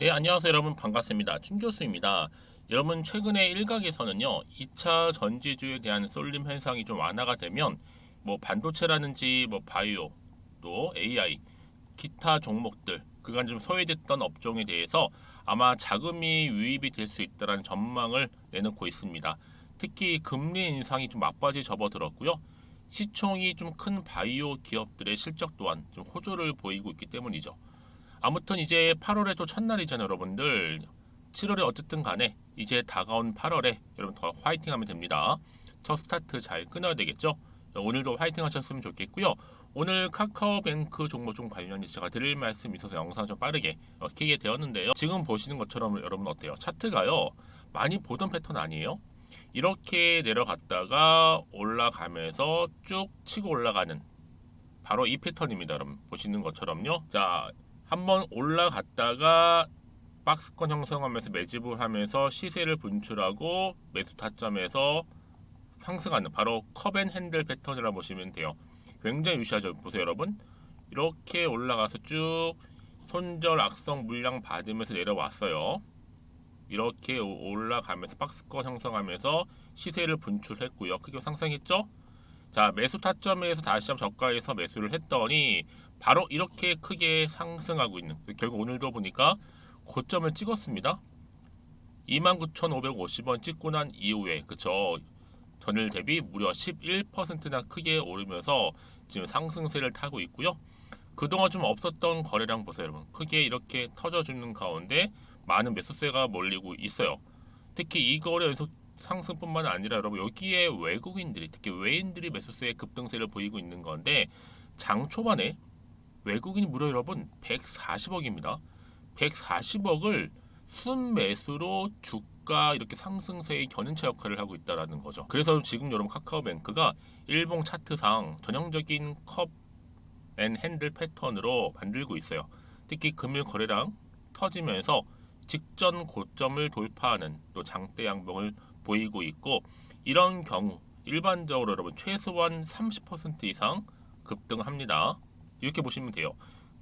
네, 안녕하세요 여러분. 반갑습니다. 춘교수입니다. 여러분, 최근에 일각에서는요 2차 전지주에 대한 쏠림 현상이 좀 완화가 되면 반도체라든지 바이오, 또 AI, 기타 종목들, 그간 좀 소외됐던 업종에 대해서 아마 자금이 유입이 될 수 있다는 전망을 내놓고 있습니다. 특히 금리 인상이 좀 막바지 접어들었고요. 시총이 좀 큰 바이오 기업들의 실적 또한 좀 호조를 보이고 있기 때문이죠. 아무튼 이제 8월에 또 첫날이잖아요, 여러분들. 7월에 어쨌든 간에 이제 다가온 8월에 여러분 더 화이팅 하면 됩니다. 첫 스타트 잘 끊어야 되겠죠? 오늘도 화이팅 하셨으면 좋겠고요. 오늘 카카오뱅크 종목 좀 관련해서 제가 드릴 말씀이 있어서 영상 좀 빠르게 켜게 되었는데요. 지금 보시는 것처럼 여러분 어때요? 차트가요. 많이 보던 패턴 아니에요? 이렇게 내려갔다가 올라가면서 쭉 치고 올라가는 바로 이 패턴입니다. 여러분 보시는 것처럼요. 자, 한번 올라갔다가 박스권 형성하면서 매집을 하면서 시세를 분출하고 매수 타점에서 상승하는 바로 컵앤 핸들 패턴이라고 보시면 돼요. 굉장히 유시하죠. 보세요 여러분. 이렇게 올라가서 쭉 손절 악성 물량 받으면서 내려왔어요. 이렇게 올라가면서 박스권 형성하면서 시세를 분출했고요. 크게 상승했죠. 자, 매수 타점에서 다시 한번 저가에서 매수를 했더니 바로 이렇게 크게 상승하고 있는, 결국 오늘도 보니까 고점을 찍었습니다. 29,550원 찍고 난 이후에, 그쵸, 전일 대비 무려 11%나 크게 오르면서 지금 상승세를 타고 있고요. 그동안 좀 없었던 거래량 보세요 여러분. 크게 이렇게 터져주는 가운데 많은 매수세가 몰리고 있어요. 특히 이 거래 연속 상승뿐만 아니라 여러분, 여기에 외국인들이, 특히 외인들이 매수세의 급등세를 보이고 있는 건데, 장 초반에 외국인이 무려 여러분 140억입니다. 140억을 순매수로 주가 이렇게 상승세의 견인차 역할을 하고 있다는 거죠. 그래서 지금 여러분 카카오뱅크가 일봉 차트상 전형적인 컵 앤 핸들 패턴으로 만들고 있어요. 특히 금일 거래량 터지면서 직전 고점을 돌파하는 또 장대 양봉을 보이고 있고, 이런 경우 일반적으로 여러분 최소한 30% 이상 급등합니다. 이렇게 보시면 돼요.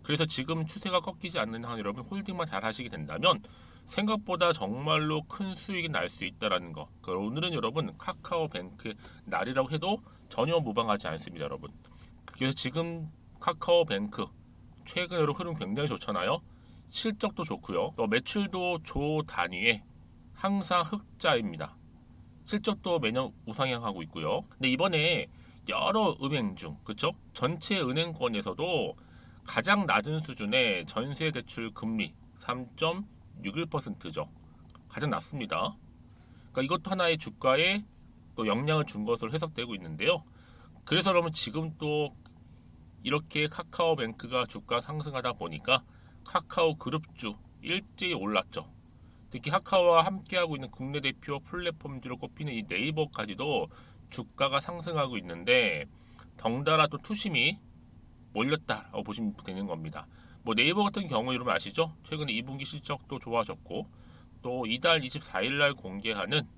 그래서 지금 추세가 꺾이지 않는 한 여러분 홀딩만 잘 하시게 된다면 생각보다 정말로 큰 수익이 날 수 있다는 거. 오늘은 여러분 카카오뱅크 날이라고 해도 전혀 무방하지 않습니다 여러분. 그래서 지금 카카오뱅크 최근으로 흐름 굉장히 좋잖아요. 실적도 좋고요. 또 매출도 조 단위의 항상 흑자입니다. 실적도 매년 우상향하고 있고요. 근데 이번에 여러 은행 중, 그쵸? 전체 은행권에서도 가장 낮은 수준의 전세 대출 금리 3.61%죠. 가장 낮습니다. 그러니까 이것도 하나의 주가에 또 영향을 준 것으로 해석되고 있는데요. 그래서 여러분 지금 또 이렇게 카카오뱅크가 주가 상승하다 보니까 카카오 그룹주 일제히 올랐죠. 특히 카카오와 함께하고 있는 국내 대표 플랫폼주로 꼽히는 이 네이버까지도 주가가 상승하고 있는데, 덩달아 또 투심이 몰렸다라고 보시면 되는 겁니다. 네이버 같은 경우 여러분 아시죠? 최근에 2분기 실적도 좋아졌고, 또 이달 24일 날 공개하는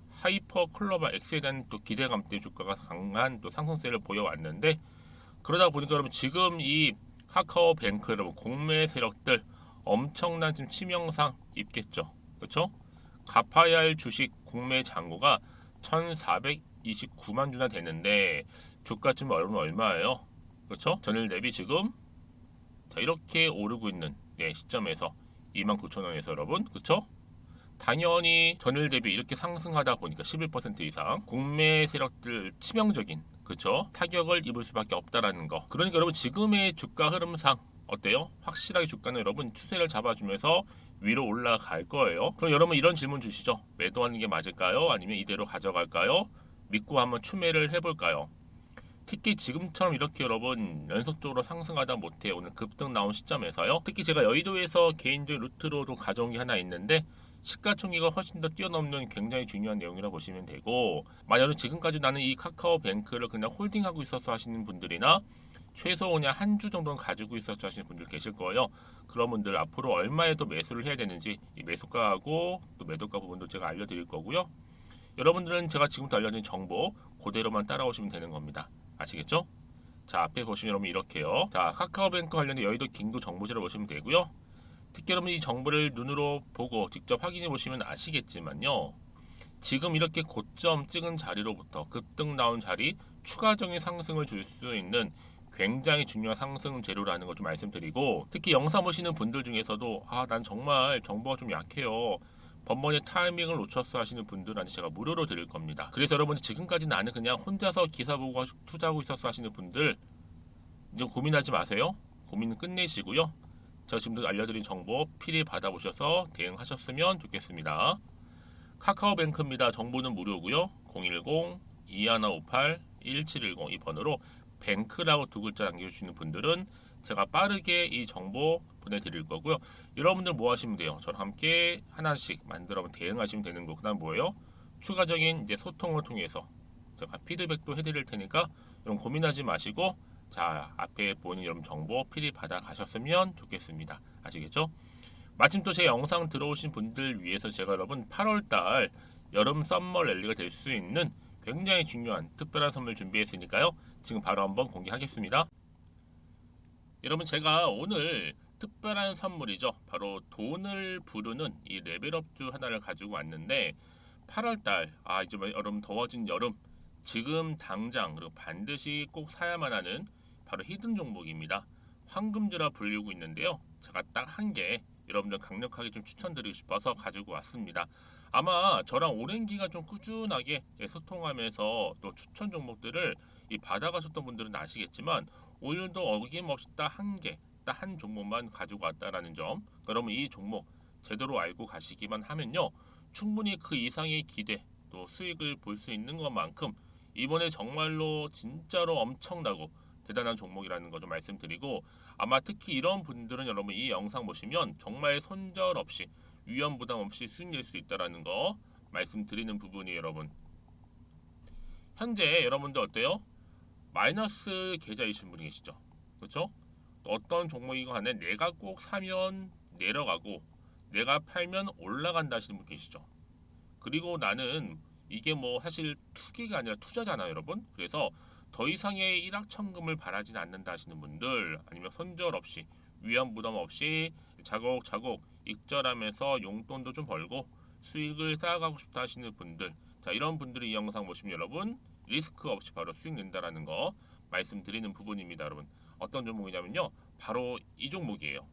하이퍼 클로버 X에 대한 또 기대감 때문에 주가가 강한 또 상승세를 보여왔는데, 그러다 보니까 여러분 지금 이 카카오뱅크 여러분 공매 세력들 엄청난 지금 치명상 입겠죠. 그렇죠? 갚아야 할 주식 공매 잔고가 1,429만 주나 되는데 주가 지금 여러분 얼마예요? 그렇죠? 전일 대비 지금 자 이렇게 오르고 있는 시점에서 29,000원에서 여러분, 그렇죠? 당연히 전일 대비 이렇게 상승하다 보니까 11% 이상 공매 세력들 치명적인, 그쵸, 타격을 입을 수밖에 없다라는 거. 그러니까 여러분 지금의 주가 흐름상 어때요? 확실하게 주가는 여러분 추세를 잡아주면서 위로 올라갈 거예요. 그럼 여러분 이런 질문 주시죠. 매도하는 게 맞을까요? 아니면 이대로 가져갈까요? 믿고 한번 추매를 해볼까요? 특히 지금처럼 이렇게 여러분 연속적으로 상승하다 못해 오늘 급등 나온 시점에서요. 특히 제가 여의도에서 개인적인 루트로도 가져온 게 하나 있는데, 시가총액가 훨씬 더 뛰어넘는 굉장히 중요한 내용이라 보시면 되고, 만약에 지금까지 나는 이 카카오뱅크를 그냥 홀딩하고 있어서 하시는 분들이나 최소 그냥 한 주 정도는 가지고 있어서 하시는 분들 계실 거예요. 그런 분들 앞으로 얼마에 더 매수를 해야 되는지 이 매수가하고 또 매도가 부분도 제가 알려드릴 거고요. 여러분들은 제가 지금부터 알려드린 정보 그대로만 따라오시면 되는 겁니다. 아시겠죠? 자, 앞에 보시면 여러분 이렇게요. 자, 카카오뱅크 관련된 여의도 긴도 정보지를 보시면 되고요. 특히 여러분 이 정보를 눈으로 보고 직접 확인해 보시면 아시겠지만요. 지금 이렇게 고점 찍은 자리로부터 급등 나온 자리 추가적인 상승을 줄 수 있는 굉장히 중요한 상승 재료라는 걸 좀 말씀드리고, 특히 영상 보시는 분들 중에서도 난 정말 정보가 좀 약해요, 번번이 타이밍을 놓쳤어 하시는 분들한테 제가 무료로 드릴 겁니다. 그래서 여러분이 지금까지 나는 그냥 혼자서 기사 보고 투자하고 있었어 하시는 분들 이제 고민하지 마세요. 고민은 끝내시고요. 제가 지금도 알려드린 정보 필히 받아보셔서 대응하셨으면 좋겠습니다. 카카오뱅크입니다. 정보는 무료고요. 010-2158-1710 이 번호로 뱅크라고 두 글자 남겨주시는 분들은 제가 빠르게 이 정보 보내드릴 거고요. 여러분들 뭐 하시면 돼요? 저랑 함께 하나씩 만들어 대응하시면 되는 거. 그 다음 뭐예요? 추가적인 이제 소통을 통해서 제가 피드백도 해드릴 테니까 여러분 고민하지 마시고, 자, 앞에 보이는 여러분 정보 필히 받아 가셨으면 좋겠습니다. 아시겠죠? 마침 또 제 영상 들어오신 분들 위해서 제가 여러분 8월달 여름 썸머 랠리가 될 수 있는 굉장히 중요한 특별한 선물 준비했으니까요. 지금 바로 한번 공개하겠습니다. 여러분, 제가 오늘 특별한 선물이죠. 바로 돈을 부르는 이 레벨업주 하나를 가지고 왔는데, 8월달 이제 여름 더워진 여름, 지금 당장 그리고 반드시 꼭 사야만 하는 바로 히든 종목입니다. 황금주라 불리고 있는데요. 제가 딱 한 개 여러분들 강력하게 좀 추천드리고 싶어서 가지고 왔습니다. 아마 저랑 오랜 기간 좀 꾸준하게 소통하면서 또 추천 종목들을 받아가셨던 분들은 아시겠지만, 오늘도 어김없이 딱 한 개, 딱 한 종목만 가지고 왔다라는 점. 그러면 이 종목 제대로 알고 가시기만 하면요, 충분히 그 이상의 기대 또 수익을 볼 수 있는 것만큼 이번에 정말로 진짜로 엄청나고 대단한 종목이라는 거 좀 말씀드리고, 아마 특히 이런 분들은 여러분 이 영상 보시면 정말 손절 없이 위험 부담 없이 수익 낼 수 있다라는 거 말씀드리는 부분이, 여러분 현재 여러분들 어때요? 마이너스 계좌이신 분이 계시죠? 그렇죠? 어떤 종목이건 간에 내가 꼭 사면 내려가고 내가 팔면 올라간다 하시는 분 계시죠? 그리고 나는 이게 뭐 사실 투기가 아니라 투자잖아요, 여러분. 그래서 더 이상의 일확천금을 바라진 않는다 하시는 분들, 아니면 손절 없이 위험 부담 없이 자곡자곡 익절하면서 용돈도 좀 벌고 수익을 쌓아가고 싶다 하시는 분들, 자, 이런 분들이 이 영상 보시면 여러분 리스크 없이 바로 수익 낸다라는 거 말씀드리는 부분입니다. 여러분, 어떤 종목이냐면요, 바로 이 종목이에요.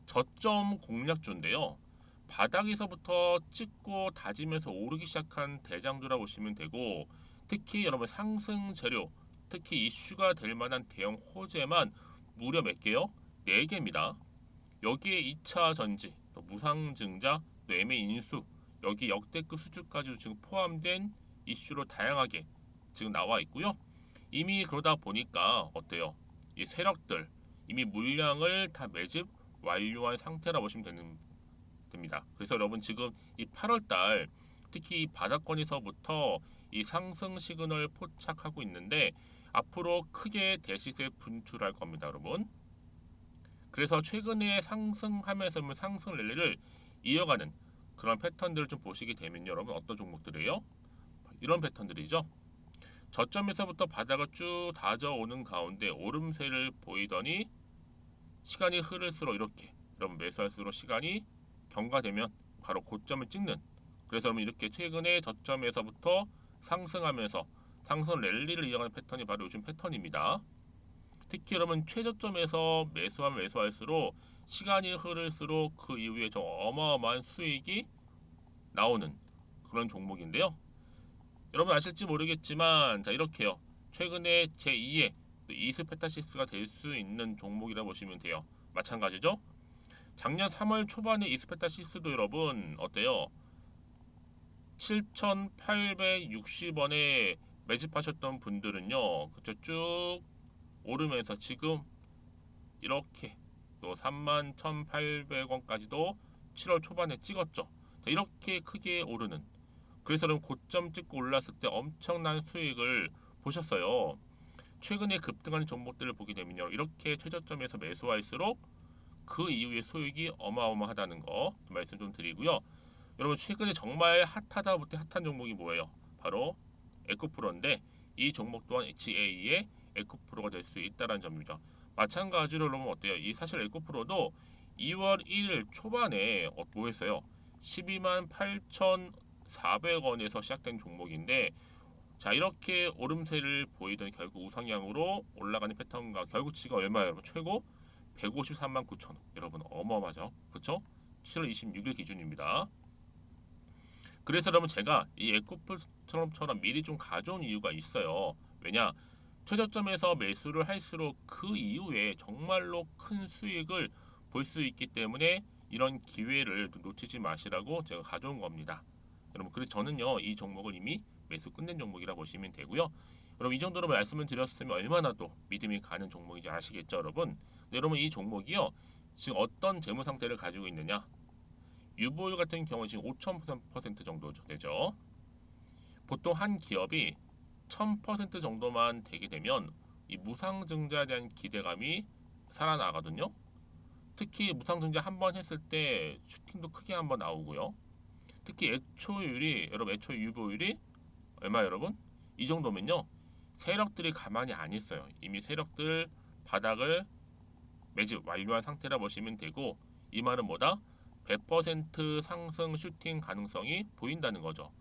저점 공략주인데요, 바닥에서부터 찍고 다지면서 오르기 시작한 대장주라 보시면 되고, 특히 여러분 상승 재료, 특히 이슈가 될 만한 대형 호재만 무려 몇 개요? 4개입니다. 여기에 2차 전지, 또 무상증자, 또 매매 인수, 여기 역대급 수주까지 지금 포함된 이슈로 다양하게 지금 나와 있고요. 이미 그러다 보니까 어때요? 이 세력들 이미 물량을 다 매집 완료한 상태라 보시면 됩니다. 그래서 여러분 지금 이 8월달 특히 이 바닥권에서부터 이 상승 시그널 포착하고 있는데, 앞으로 크게 대시세 분출할 겁니다, 여러분. 그래서 최근에 상승하면서 상승 랠리를 이어가는 그런 패턴들을 좀 보시게 되면 여러분 어떤 종목들이에요? 이런 패턴들이죠. 저점에서부터 바닥을 쭉 다져오는 가운데 오름세를 보이더니 시간이 흐를수록 이렇게 여러분 매수할수록 시간이 경과되면 바로 고점을 찍는, 그래서 여러분 이렇게 최근에 저점에서부터 상승하면서 상승 랠리를 이어가는 패턴이 바로 요즘 패턴입니다. 특히 여러분 최저점에서 매수하면 매수할수록 시간이 흐를수록 그 이후에 좀 어마어마한 수익이 나오는 그런 종목인데요. 여러분 아실지 모르겠지만, 자, 이렇게요, 최근에 제2의 이스페타시스가 될 수 있는 종목이라 보시면 돼요. 마찬가지죠. 작년 3월 초반에 이스페타시스도 여러분 어때요? 7,860원에 매집하셨던 분들은요, 그쵸, 쭉 오르면서 지금 이렇게 또 31,800원까지도 7월 초반에 찍었죠. 자, 이렇게 크게 오르는, 그래서 여러분 고점 찍고 올랐을 때 엄청난 수익을 보셨어요. 최근에 급등하는 종목들을 보게 되면요, 이렇게 최저점에서 매수할수록 그 이후에 수익이 어마어마하다는 거 말씀 좀 드리고요. 여러분 최근에 정말 핫하다 못해 핫한 종목이 뭐예요? 바로 에코프로인데, 이 종목 또한 HA의 에코프로가 될 수 있다는 점입니다. 마찬가지로 여러분 어때요? 이 사실 에코프로도 2월 1일 초반에 뭐 했어요? 12만 8,400원에서 시작된 종목인데 자 이렇게 오름세를 보이던 결국 우상향으로 올라가는 패턴과 결국 지가 얼마예요 여러분? 최고 153만 9천 원. 여러분 어마어마하죠? 그쵸? 7월 26일 기준입니다. 그래서 여러분 제가 이 에코프처럼 미리 좀 가져온 이유가 있어요. 왜냐? 최저점에서 매수를 할수록 그 이후에 정말로 큰 수익을 볼 수 있기 때문에 이런 기회를 놓치지 마시라고 제가 가져온 겁니다. 여러분 그래서 저는요 이 종목을 이미 매수 끝낸 종목이라 보시면 되고요. 여러분 이 정도로 말씀을 드렸으면 얼마나 또 믿음이 가는 종목인지 아시겠죠 여러분? 여러분 이 종목이요 지금 어떤 재무 상태를 가지고 있느냐? 유보율 같은 경우 지금 5,000% 정도 되죠. 보통 한 기업이 1000% 정도만 되게 되면 이 무상증자에 대한 기대감이 살아나거든요. 특히 무상증자 한 번 했을 때 슈팅도 크게 한번 나오고요. 특히 애초율이 여러분 애초 유보율이 얼마 여러분? 이 정도면요. 세력들이 가만히 안 있어요. 이미 세력들 바닥을 매집 완료한 상태라 보시면 되고 이 말은 뭐다? 100% 상승 슈팅 가능성이 보인다는 거죠.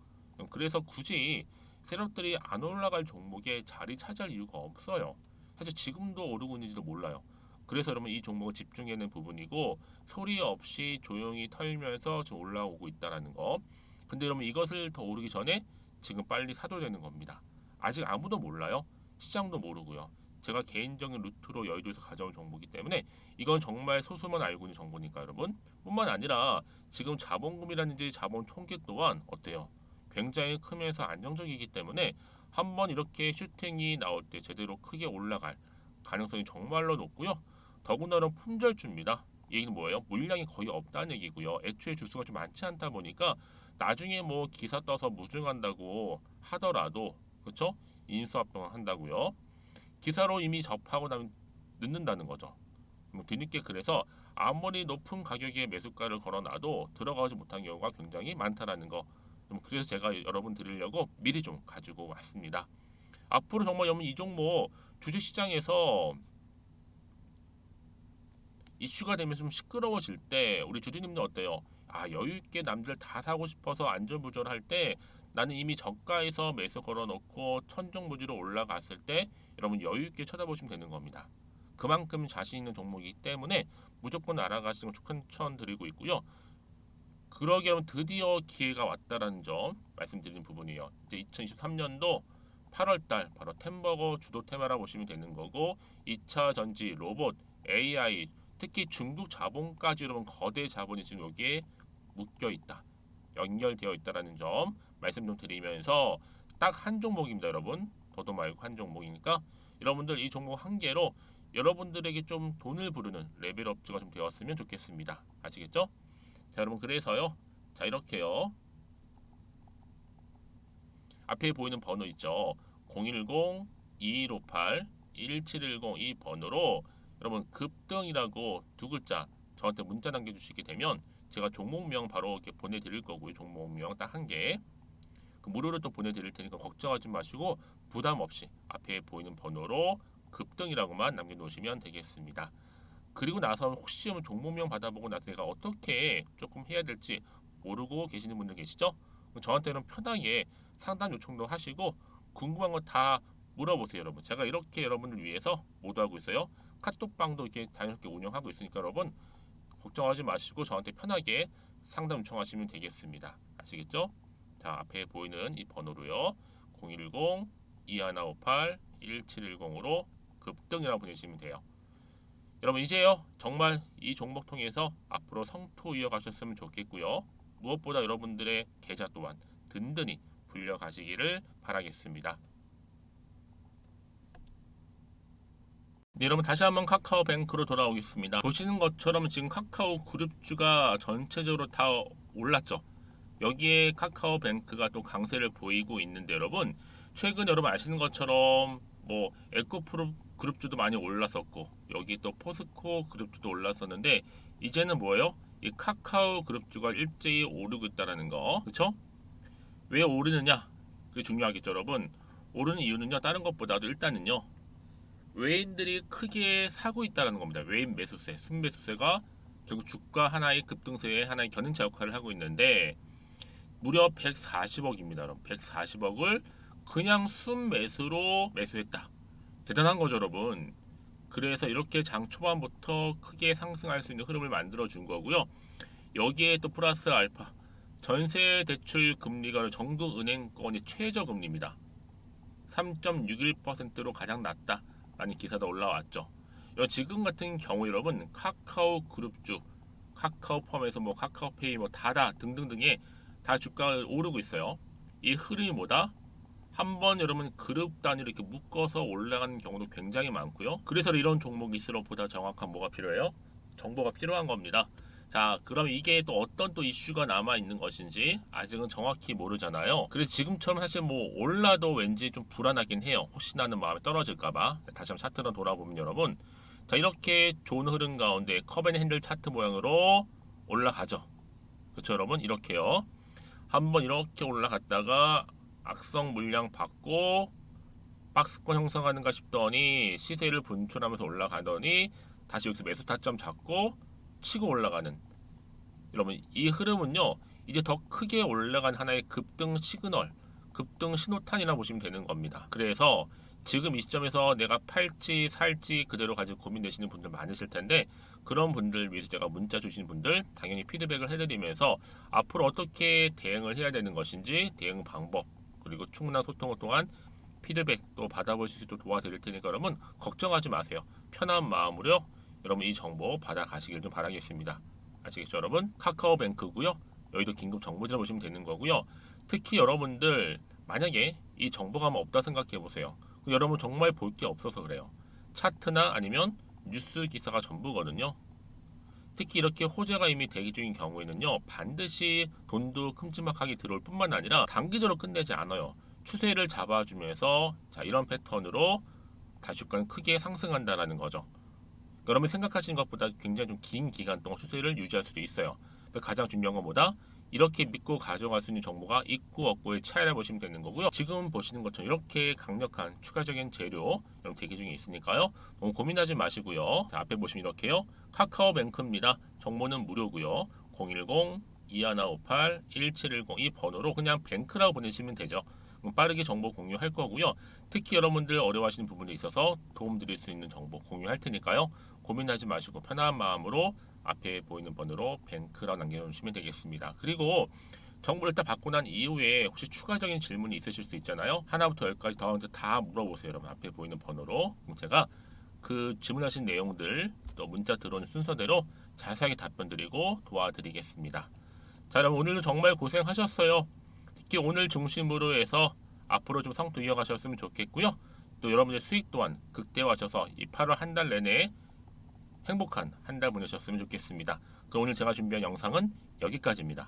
그래서 굳이 세력들이 안 올라갈 종목에 자리 차지할 이유가 없어요. 사실 지금도 오르고 있는지도 몰라요. 그래서 여러분 이 종목을 집중해야 하는 부분이고 소리 없이 조용히 털면서 지금 올라오고 있다라는 거. 근데 여러분 이것을 더 오르기 전에 지금 빨리 사도 되는 겁니다. 아직 아무도 몰라요. 시장도 모르고요. 제가 개인적인 루트로 여의도에서 가져온 정보이기 때문에 이건 정말 소수만 알고 있는 정보니까 여러분 뿐만 아니라 지금 자본금이라든지 자본 총계 또한 어때요? 굉장히 크면서 안정적이기 때문에 한번 이렇게 슈팅이 나올 때 제대로 크게 올라갈 가능성이 정말로 높고요. 더군다나 품절주입니다. 얘기는 뭐예요? 물량이 거의 없다는 얘기고요. 애초에 주수가 좀 많지 않다 보니까 나중에 뭐 기사 떠서 무증한다고 하더라도 그렇죠? 인수합병 한다고요. 기사로 이미 접하고 나면 늦는다는 거죠. 뭐 뒤늦게 그래서 아무리 높은 가격에 매수가를 걸어놔도 들어가지 못한 경우가 굉장히 많다라는 거. 그래서 제가 여러분 드리려고 미리 좀 가지고 왔습니다. 앞으로 정말 여러분 이 종목 주식시장에서 이슈가 되면서 좀 시끄러워질 때 우리 주주님들 어때요? 아 여유 있게 남들 다 사고 싶어서 안전부절할 때 나는 이미 저가에서 매수 걸어놓고 천정부지로 올라갔을 때 여러분 여유 있게 쳐다보시면 되는 겁니다. 그만큼 자신 있는 종목이기 때문에 무조건 알아가시는 걸 추천드리고 있고요. 그러기 여러분 드디어 기회가 왔다라는 점 말씀드리는 부분이에요. 이제 2023년도 8월달 바로 템버거 주도 테마라 보시면 되는 거고 2차 전지, 로봇, AI 특히 중국 자본까지 여러분 거대 자본이 지금 여기에 묶여 있다. 연결되어 있다라는 점 말씀 좀 드리면서 딱 한 종목입니다, 여러분. 더도 말고 한 종목이니까 여러분들 이 종목 한 개로 여러분들에게 좀 돈을 부르는 레벨업주가 좀 되었으면 좋겠습니다. 아시겠죠? 자, 여러분 그래서요. 자, 이렇게요. 앞에 보이는 번호 있죠. 010-2158-1710 이 번호로 여러분 급등이라고 두 글자 저한테 문자 남겨주시게 되면 제가 종목명 바로 이렇게 보내드릴 거고요. 종목명 딱 한 개. 그 무료로 또 보내드릴 테니까 걱정하지 마시고 부담 없이 앞에 보이는 번호로 급등이라고만 남겨놓으시면 되겠습니다. 그리고 나서 혹시 종목명 받아보고 나서 내가 어떻게 조금 해야 될지 모르고 계시는 분들 계시죠? 저한테는 편하게 상담 요청도 하시고 궁금한 거 다 물어보세요, 여러분. 제가 이렇게 여러분을 위해서 모두하고 있어요. 카톡방도 이렇게 자연스럽게 운영하고 있으니까 여러분 걱정하지 마시고 저한테 편하게 상담 요청하시면 되겠습니다. 아시겠죠? 자, 앞에 보이는 이 번호로요. 010-2158-1710으로 급등이라고 보내시면 돼요. 여러분 이제요 정말 이 종목 통해서 앞으로 성투 이어가셨으면 좋겠고요. 무엇보다 여러분들의 계좌 또한 든든히 불려가시기를 바라겠습니다. 네, 여러분 다시 한번 카카오뱅크로 돌아오겠습니다. 보시는 것처럼 지금 카카오 그룹주가 전체적으로 다 올랐죠. 여기에 카카오뱅크가 또 강세를 보이고 있는데 여러분 최근 여러분 아시는 것처럼 뭐 에코프로 그룹주도 많이 올랐었고 여기 또 포스코 그룹주도 올랐었는데 이제는 뭐예요? 이 카카오 그룹주가 일제히 오르고 있다라는 거 그렇죠? 왜 오르느냐? 그게 중요하겠죠 여러분. 오르는 이유는요 다른 것보다도 일단은요 외인들이 크게 사고 있다는 겁니다. 외인 매수세, 순매수세가 결국 주가 하나의 급등세에 하나의 견인차 역할을 하고 있는데 무려 140억입니다. 여러분 140억을 그냥 순매수로 매수했다. 대단한 거죠 여러분. 그래서 이렇게 장 초반부터 크게 상승할 수 있는 흐름을 만들어 준 거고요. 여기에 또 플러스 알파 전세 대출 금리가 전국 은행권의 최저 금리입니다. 3.61%로 가장 낮다라는 기사도 올라왔죠. 지금 같은 경우 여러분 카카오 그룹주, 카카오 펌에서 뭐 카카오페이 뭐 다다 등등등의 다 주가가 오르고 있어요. 이 흐름이 뭐다? 한번 여러분 그룹 단위로 이렇게 묶어서 올라가는 경우도 굉장히 많고요. 그래서 이런 종목일수록 보다 정확한 뭐가 필요해요? 정보가 필요한 겁니다. 자, 그럼 이게 또 어떤 또 이슈가 남아 있는 것인지 아직은 정확히 모르잖아요. 그래서 지금처럼 사실 뭐 올라도 왠지 좀 불안하긴 해요. 혹시나 하는 마음이 떨어질까봐. 다시 한번 차트로 돌아보면 여러분, 자 이렇게 좋은 흐름 가운데 컵앤핸들 차트 모양으로 올라가죠. 그렇죠 여러분? 이렇게요. 한번 이렇게 올라갔다가 악성 물량 받고 박스권 형성하는가 싶더니 시세를 분출하면서 올라가더니 다시 여기서 매수 타점 잡고 치고 올라가는, 여러분 이 흐름은요 이제 더 크게 올라간 하나의 급등 시그널, 급등 신호탄이라 보시면 되는 겁니다. 그래서 지금 이 시점에서 내가 팔지 살지 그대로 가지고 고민되시는 분들 많으실 텐데, 그런 분들 위해서 제가 문자 주시는 분들 당연히 피드백을 해드리면서 앞으로 어떻게 대응을 해야 되는 것인지 대응 방법, 그리고 충분한 소통을 통한 피드백도 받아보실 수 있도록 도와드릴 테니까 여러분 걱정하지 마세요. 편한 마음으로 여러분 이 정보 받아가시길 좀 바라겠습니다. 아시겠죠 여러분? 카카오뱅크고요. 여기도 긴급 정보지라 보시면 되는 거고요. 특히 여러분들 만약에 이 정보가 없다 생각해 보세요. 여러분 정말 볼 게 없어서 그래요. 차트나 아니면 뉴스 기사가 전부거든요. 특히 이렇게 호재가 이미 대기 중인 경우에는요 반드시 돈도 큼지막하게 들어올 뿐만 아니라 단기적으로 끝내지 않아요. 추세를 잡아주면서 자 이런 패턴으로 다주가는 크게 상승한다라는 거죠. 여러분이 생각하시는 것보다 굉장히 좀 긴 기간 동안 추세를 유지할 수도 있어요. 가장 중요한 건 뭐다? 이렇게 믿고 가져갈 수 있는 정보가 있고 없고의 차이를 보시면 되는 거고요. 지금 보시는 것처럼 이렇게 강력한 추가적인 재료 여러분 대기 중에 있으니까요. 너무 고민하지 마시고요. 자, 앞에 보시면 이렇게요. 카카오뱅크입니다. 정보는 무료고요. 010-2158-1710 이 번호로 그냥 뱅크라고 보내시면 되죠. 빠르게 정보 공유할 거고요. 특히 여러분들 어려워하시는 부분에 있어서 도움드릴 수 있는 정보 공유할 테니까요. 고민하지 마시고 편안한 마음으로 앞에 보이는 번호로 뱅크라고 남겨주시면 되겠습니다. 그리고 정보를 다 받고 난 이후에 혹시 추가적인 질문이 있으실 수 있잖아요. 하나부터 열까지 다 물어보세요. 여러분 앞에 보이는 번호로 제가 그 질문하신 내용들 또 문자 들어오는 순서대로 자세하게 답변 드리고 도와드리겠습니다. 자 여러분 오늘도 정말 고생하셨어요. 특히 오늘 중심으로 해서 앞으로 좀 성투 이어가셨으면 좋겠고요. 또 여러분의 수익 또한 극대화하셔서 이 8월 한 달 내내 행복한 한 달 보내셨으면 좋겠습니다. 그럼 오늘 제가 준비한 영상은 여기까지입니다.